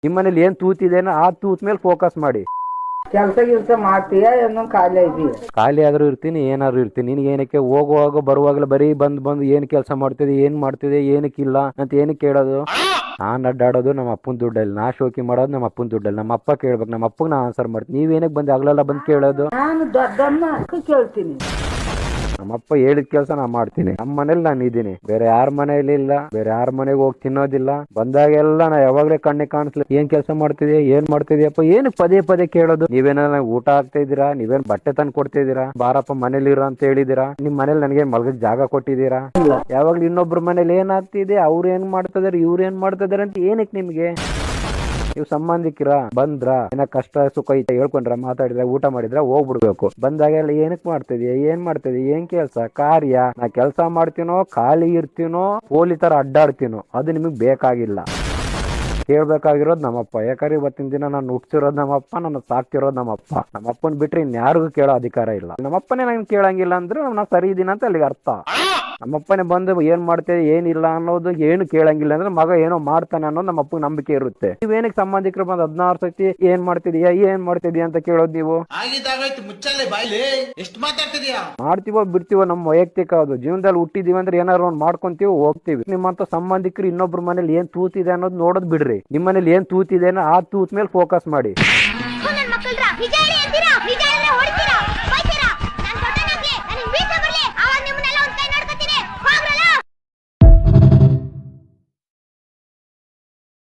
ನಿಮ್ ಮನೇಲಿ ಏನ್ ತೂತಿದೇನೋ ಆ ತೂತ್ ಮೇಲೆ ಫೋಕಸ್ ಮಾಡಿ. ಕೆಲಸ ಮಾಡ್ತೀಯ ಏನೋ ಖಾಲಿ ಇದೀಯ? ಖಾಲಿ ಆದ್ರೂ ಇರ್ತೀನಿ, ಏನಾದ್ರು ಇರ್ತೀನಿ. ನಿನ್ಗೆ ಏನಕ್ಕೆ ಹೋಗುವಾಗ ಬರುವಾಗಲೇ ಬರೀ ಬಂದು ಏನ್ ಕೆಲಸ ಮಾಡ್ತಿದೆ, ಏನ್ ಮಾಡ್ತಿದೆ, ಏನಕ್ಕಿಲ್ಲ ಅಂತ ಏನಕ್ಕೆ ಕೇಳೋದು? ನಾನ್ ಅಡ್ಡಾಡೋದು ನಮ್ಮ ಅಪ್ಪನ ದುಡ್ಡಲ್ಲಿ, ನಾ ಶೋಕಿ ಮಾಡೋದು ನಮ್ಮ ಅಪ್ಪನ ದುಡ್ಡಲ್ಲಿ. ನಮ್ಮ ಅಪ್ಪ ಕೇಳ್ಬೇಕು, ನಮ್ಮ ಅಪ್ಪಗೆ ನಾ ಆನ್ಸರ್ ಮಾಡ್ತೀನಿ. ನೀವೇನಕ್ಕೆ ಬಂದು ಆಗ್ಲೆಲ್ಲ ಬಂದು ಕೇಳೋದು? ನಾನು ದೊಡ್ಡಮ್ಮ ಕೇಳ್ತೀನಿ. ನಮ್ಮಪ್ಪ ಹೇಳಿದ ಕೆಲಸ ನಾ ಮಾಡ್ತೀನಿ. ನಮ್ಮ ಮನೇಲಿ ನಾನು ಇದ್ದೀನಿ, ಬೇರೆ ಯಾರ ಮನೇಲಿ ಇಲ್ಲ, ಬೇರೆ ಯಾರ ಮನೆಗೆ ಹೋಗಿ ತಿನ್ನೋದಿಲ್ಲ. ಬಂದಾಗೆಲ್ಲ ನಾ ಯಾವಾಗ್ಲೇ ಕಣ್ಣಿಗೆ ಕಾಣಿಸ್ಲಿ ಏನ್ ಕೆಲಸ ಮಾಡ್ತಿದೆ, ಏನ್ ಮಾಡ್ತಿದ್ಯಪ್ಪ, ಏನಕ್ಕೆ ಪದೇ ಪದೇ ಕೇಳೋದು? ನೀವೇನ ಊಟ ಆಗ್ತಾ ಇದ್ದೀರಾ, ನೀವೇನ್ ಬಟ್ಟೆ ತಂದು ಕೊಡ್ತಿದ್ದೀರಾ, ಬಾರಪ್ಪ ಮನೇಲಿ ಇರೋ ಅಂತ ಹೇಳಿದೀರಾ? ನಿಮ್ ಮನೇಲಿ ನನಗೆ ಮಲ್ಗಕ್ ಜಾಗ ಕೊಟ್ಟಿದ್ದೀರಾ? ಯಾವಾಗ್ಲೂ ಇನ್ನೊಬ್ರ ಮನೇಲಿ ಏನ್ ಆಗ್ತಿದೆ, ಅವ್ರು ಏನ್ ಮಾಡ್ತಿದಾರೆ, ಇವ್ರು ಏನ್ ಮಾಡ್ತಿದಾರೆ ಅಂತ ಏನಕ್ಕೆ ನಿಮ್ಗೆ? ನೀವು ಸಂಬಂಧಿಕರ ಬಂದ್ರ ಏನ ಕಷ್ಟ ಸುಖ ಐತೆ ಹೇಳ್ಕೊಂಡ್ರ, ಮಾತಾಡಿದ್ರ, ಊಟ ಮಾಡಿದ್ರ ಹೋಗ್ಬಿಡ್ಬೇಕು. ಬಂದಾಗೆಲ್ಲ ಏನಕ್ ಮಾಡ್ತಿದ್ಯಾ, ಏನ್ ಮಾಡ್ತಿದ್ಯಾ, ಏನ್ ಕೆಲ್ಸ ಕಾರ್ಯ? ನಾ ಕೆಲ್ಸ ಮಾಡ್ತೀನೋ, ಖಾಲಿ ಇರ್ತೀನೋ, ಪೋಲಿ ತರ ಅಡ್ಡಾಡ್ತೀನೋ ಅದು ನಿಮಗ್ ಬೇಕಾಗಿಲ್ಲ. ಕೇಳ್ಬೇಕಾಗಿರೋದು ನಮ್ಮಪ್ಪ. ಯಾಕಂದ್ರೆ ಇವತ್ತಿನ ದಿನ ನಾನು ಹುಟ್ಟಿಸಿರೋದು ನಮ್ಮಪ್ಪ, ನನ್ನ ಸಾಕ್ತಿರೋದು ನಮ್ಮಪ್ಪ. ನಮ್ಮಪ್ಪನ್ ಬಿಟ್ರೆ ಇನ್ಯಾರಿಗೂ ಕೇಳೋ ಅಧಿಕಾರ ಇಲ್ಲ. ನಮ್ಮಪ್ಪನೇ ನಂಗೆ ಕೇಳಂಗಿಲ್ಲ ಅಂದ್ರೆ ನಾ ಸರಿ ಇದೀನ ಅಂತ ಅಲ್ಲಿಗೆ ಅರ್ಥ. ನಮ್ಮಪ್ಪನೇ ಬಂದು ಏನ್ ಮಾಡ್ತೇವೆ ಏನಿಲ್ಲ ಅನ್ನೋದು ಏನು ಕೇಳಂಗಿಲ್ಲ ಅಂದ್ರೆ ಮಗ ಏನೋ ಮಾಡ್ತಾನೆ ಅನ್ನೋದು ನಮ್ಮ ಅಪ್ಪಗೆ ನಂಬಿಕೆ ಇರುತ್ತೆ. ನೀವೇನಕ್ಕೆ ಸಂಬಂಧಿಕರು ಬಂದು 16 ಸತಿ ಏನ್ ಮಾಡ್ತಿದೀಯ ಅಂತ ಕೇಳೋದು? ನೀವು ಮಾಡ್ತೀವೋ ಬಿಡ್ತೀವೋ ನಮ್ಮ ವೈಯಕ್ತಿಕ, ಅದು ಜೀವನದಲ್ಲಿ ಹುಟ್ಟಿದೀವಿ ಅಂದ್ರೆ ಏನಾದ್ರು ಒಂದು ಮಾಡ್ಕೊಂತೀವಿ, ಹೋಗ್ತೀವಿ. ನಿಮ್ಮಂತ ಸಂಬಂಧಿಕರು ಇನ್ನೊಬ್ರ ಮನೇಲಿ ಏನ್ ತೂತಿದೆ ಅನ್ನೋದು ನೋಡೋದ್ ಬಿಡ್ರಿ. ನಿಮ್ಮ ಮನೇಲಿ ಏನ್ ತೂತಿದೆ ಆ ತೂತ್ ಮೇಲೆ ಫೋಕಸ್ ಮಾಡಿ.